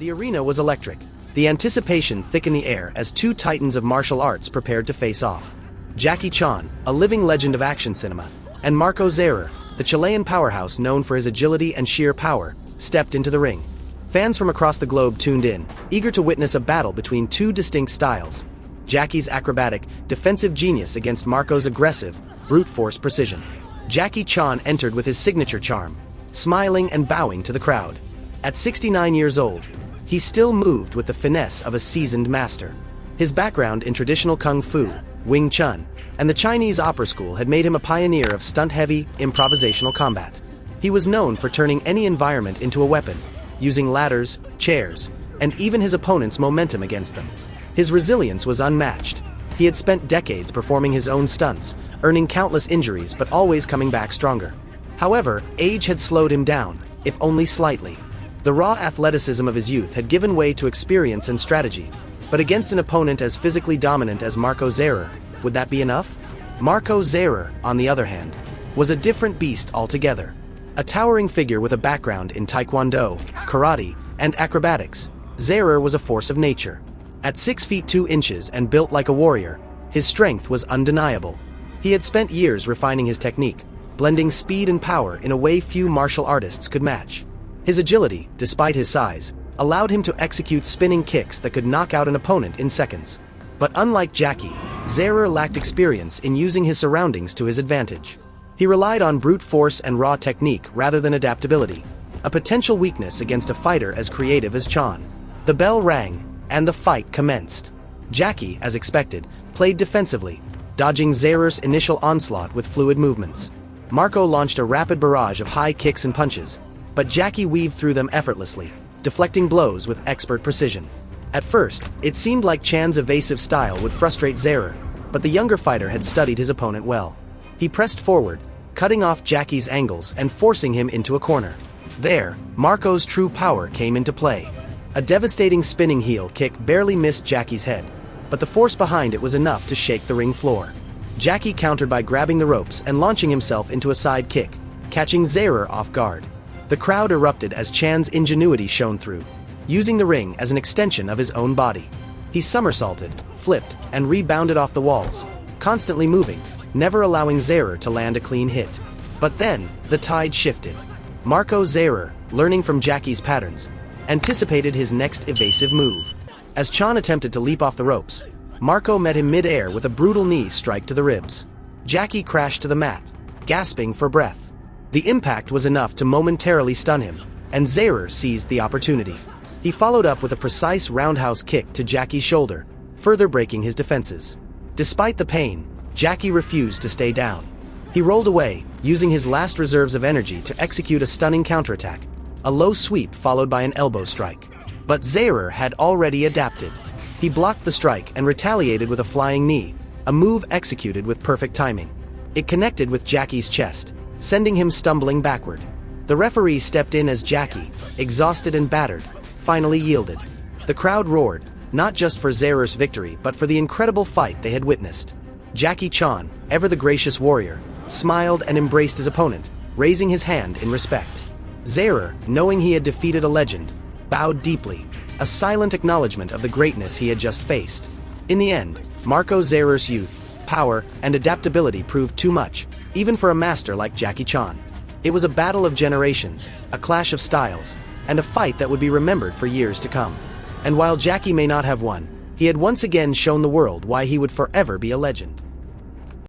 The arena was electric. The anticipation thick in the air as two titans of martial arts prepared to face off. Jackie Chan, a living legend of action cinema, and Marko Zaror, the Chilean powerhouse known for his agility and sheer power, stepped into the ring. Fans from across the globe tuned in, eager to witness a battle between two distinct styles. Jackie's acrobatic, defensive genius against Marko's aggressive, brute force precision. Jackie Chan entered with his signature charm, smiling and bowing to the crowd. At 69 years old, he still moved with the finesse of a seasoned master. His background in traditional kung fu, Wing Chun, and the Chinese opera school had made him a pioneer of stunt-heavy, improvisational combat. He was known for turning any environment into a weapon, using ladders, chairs, and even his opponent's momentum against them. His resilience was unmatched. He had spent decades performing his own stunts, earning countless injuries but always coming back stronger. However, age had slowed him down, if only slightly. The raw athleticism of his youth had given way to experience and strategy. But against an opponent as physically dominant as Marko Zaror, would that be enough? Marko Zaror, on the other hand, was a different beast altogether. A towering figure with a background in taekwondo, karate, and acrobatics, Zaror was a force of nature. At 6 feet 2 inches and built like a warrior, his strength was undeniable. He had spent years refining his technique, blending speed and power in a way few martial artists could match. His agility, despite his size, allowed him to execute spinning kicks that could knock out an opponent in seconds. But unlike Jackie, Zaror lacked experience in using his surroundings to his advantage. He relied on brute force and raw technique rather than adaptability, a potential weakness against a fighter as creative as Chan. The bell rang, and the fight commenced. Jackie, as expected, played defensively, dodging Zaror's initial onslaught with fluid movements. Marko launched a rapid barrage of high kicks and punches, but Jackie weaved through them effortlessly, deflecting blows with expert precision. At first, it seemed like Chan's evasive style would frustrate Zaror, but the younger fighter had studied his opponent well. He pressed forward, cutting off Jackie's angles and forcing him into a corner. There, Marko's true power came into play. A devastating spinning heel kick barely missed Jackie's head, but the force behind it was enough to shake the ring floor. Jackie countered by grabbing the ropes and launching himself into a side kick, catching Zaror off guard. The crowd erupted as Chan's ingenuity shone through, using the ring as an extension of his own body. He somersaulted, flipped, and rebounded off the walls, constantly moving, never allowing Zaror to land a clean hit. But then, the tide shifted. Marko Zaror, learning from Jackie's patterns, anticipated his next evasive move. As Chan attempted to leap off the ropes, Marko met him mid-air with a brutal knee strike to the ribs. Jackie crashed to the mat, gasping for breath. The impact was enough to momentarily stun him, and Zaror seized the opportunity. He followed up with a precise roundhouse kick to Jackie's shoulder, further breaking his defenses. Despite the pain, Jackie refused to stay down. He rolled away, using his last reserves of energy to execute a stunning counterattack, a low sweep followed by an elbow strike. But Zaror had already adapted. He blocked the strike and retaliated with a flying knee, a move executed with perfect timing. It connected with Jackie's chest, sending him stumbling backward. The referee stepped in as Jackie, exhausted and battered, finally yielded. The crowd roared, not just for Zaror's victory but for the incredible fight they had witnessed. Jackie Chan, ever the gracious warrior, smiled and embraced his opponent, raising his hand in respect. Zaror, knowing he had defeated a legend, bowed deeply, a silent acknowledgement of the greatness he had just faced. In the end, Marko Zaror's youth, power, and adaptability proved too much, even for a master like Jackie Chan. It was a battle of generations, a clash of styles, and a fight that would be remembered for years to come. And while Jackie may not have won, he had once again shown the world why he would forever be a legend.